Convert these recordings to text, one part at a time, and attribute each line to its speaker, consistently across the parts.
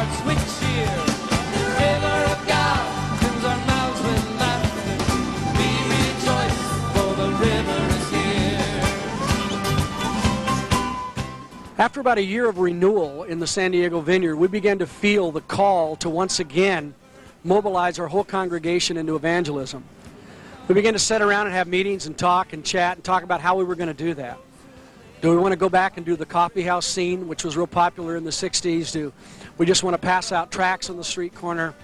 Speaker 1: hearts with cheer. The river of God fills our mouths with laughter. We rejoice, for the river is here.
Speaker 2: After about a year of renewal in the San Diego Vineyard, we began to feel the call to once again mobilize our whole congregation into evangelism. We began to sit around and have meetings and talk and chat and talk about how we were going to do that. Do we want to go back and do the coffee house scene, which was real popular in the 60s? Do we just want to pass out tracts on the street corner?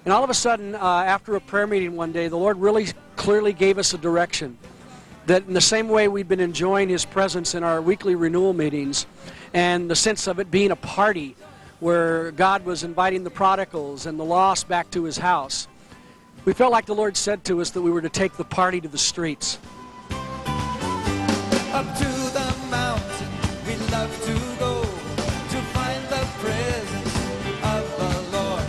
Speaker 2: And all of a sudden, after a prayer meeting one day, the Lord really clearly gave us a direction. That in the same way we've been enjoying His presence in our weekly renewal meetings, and the sense of it being a party where God was inviting the prodigals and the lost back to His house, we felt like the Lord said to us that we were to take the party to the streets.
Speaker 1: Up to the mountain we love to go, to find the presence of the Lord.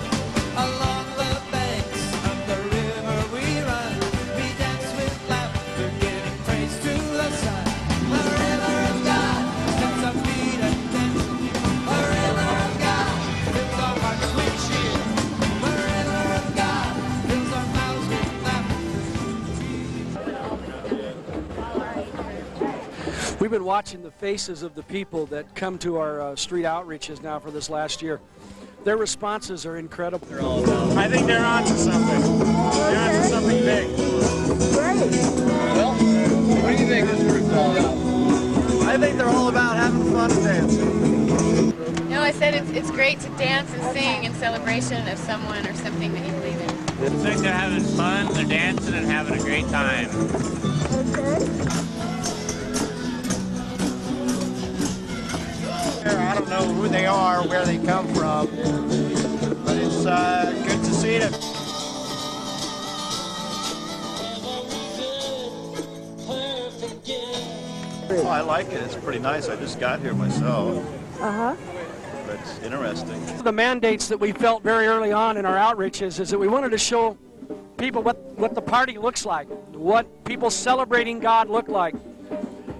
Speaker 1: Along the banks of the river we run, we dance with laughter, giving praise to the sun. The river of God sets our feet a dancing. The river of God fills our hearts with cheer. The river of God fills our mouths with laughter.
Speaker 2: We've been watching the faces of the people that come to our street outreaches now for this last year. Their responses are incredible.
Speaker 3: I think they're on to something. They're on to something big.
Speaker 4: Well, what do you think this group's all about?
Speaker 3: I think they're all about having fun and dancing.
Speaker 5: No, I said it's great to dance and sing in celebration of someone or something that you believe in.
Speaker 6: I think they're having fun, they're dancing and having a great time.
Speaker 3: I don't know who they are, where they come from, but it's good to see them.
Speaker 7: Oh, I like it. It's pretty nice. I just got here myself.
Speaker 8: Uh-huh.
Speaker 7: But it's interesting.
Speaker 2: The mandates that we felt very early on in our outreaches is that we wanted to show people what the party looks like, what people celebrating God look like.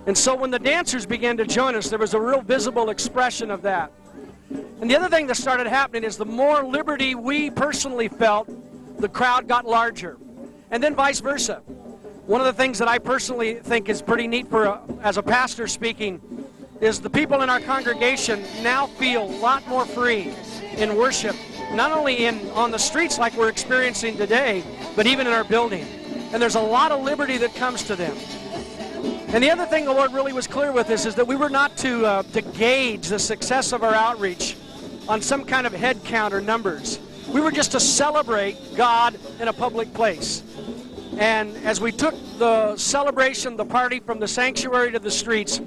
Speaker 2: And so when the dancers began to join us, there was a real visible expression of that. And the other thing that started happening is the more liberty we personally felt, the crowd got larger. And then vice versa. One of the things that I personally think is pretty neat as a pastor speaking is the people in our congregation now feel a lot more free in worship, not only on the streets like we're experiencing today, but even in our building. And there's a lot of liberty that comes to them. And the other thing the Lord really was clear with us is that we were not to gauge the success of our outreach on some kind of head count or numbers. We were just to celebrate God in a public place. And as we took the celebration, the party from the sanctuary to the streets,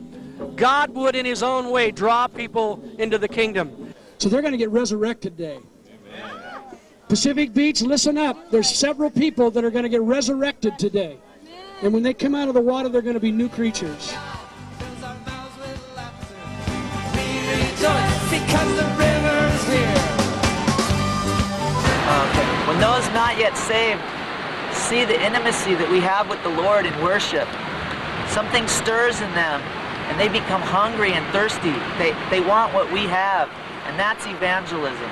Speaker 2: God would in His own way draw people into the kingdom. So they're going to get resurrected today. Pacific Beach, listen up. There's several people that are going to get resurrected today. And when they come out of the water, they're going to be new creatures.
Speaker 9: When those not yet saved see the intimacy that we have with the Lord in worship, something stirs in them, and they become hungry and thirsty. They want what we have, and that's evangelism.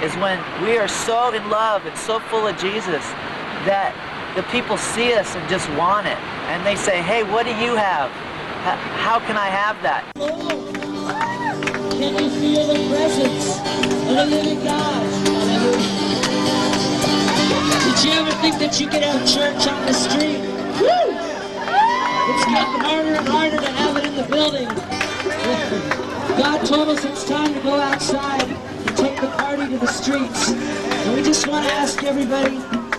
Speaker 9: Is when we are so in love and so full of Jesus that the people see us and just want it. And they say, hey, what do you have? How can I have that?
Speaker 10: Can you feel the presence of the living God? Did you ever think that you could have church on the street? Woo! It's getting harder and harder to have it in the building. God told us it's time to go outside and take the party to the streets. And we just want to ask everybody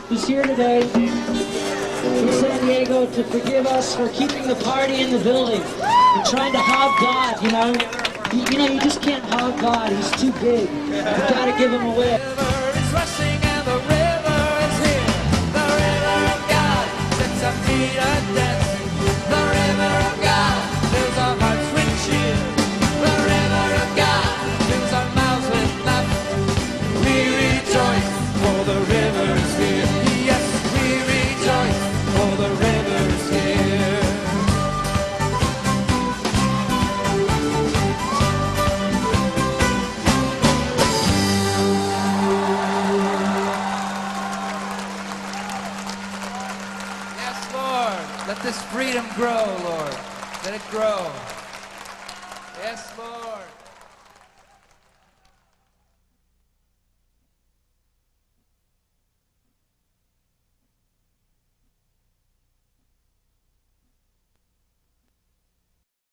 Speaker 10: who's here today in San Diego to forgive us for keeping the party in the building and trying to hog God, you know. You just can't hog God. He's too big. You've got to give him away.
Speaker 1: Let this freedom grow, Lord. Let it grow. Yes, Lord.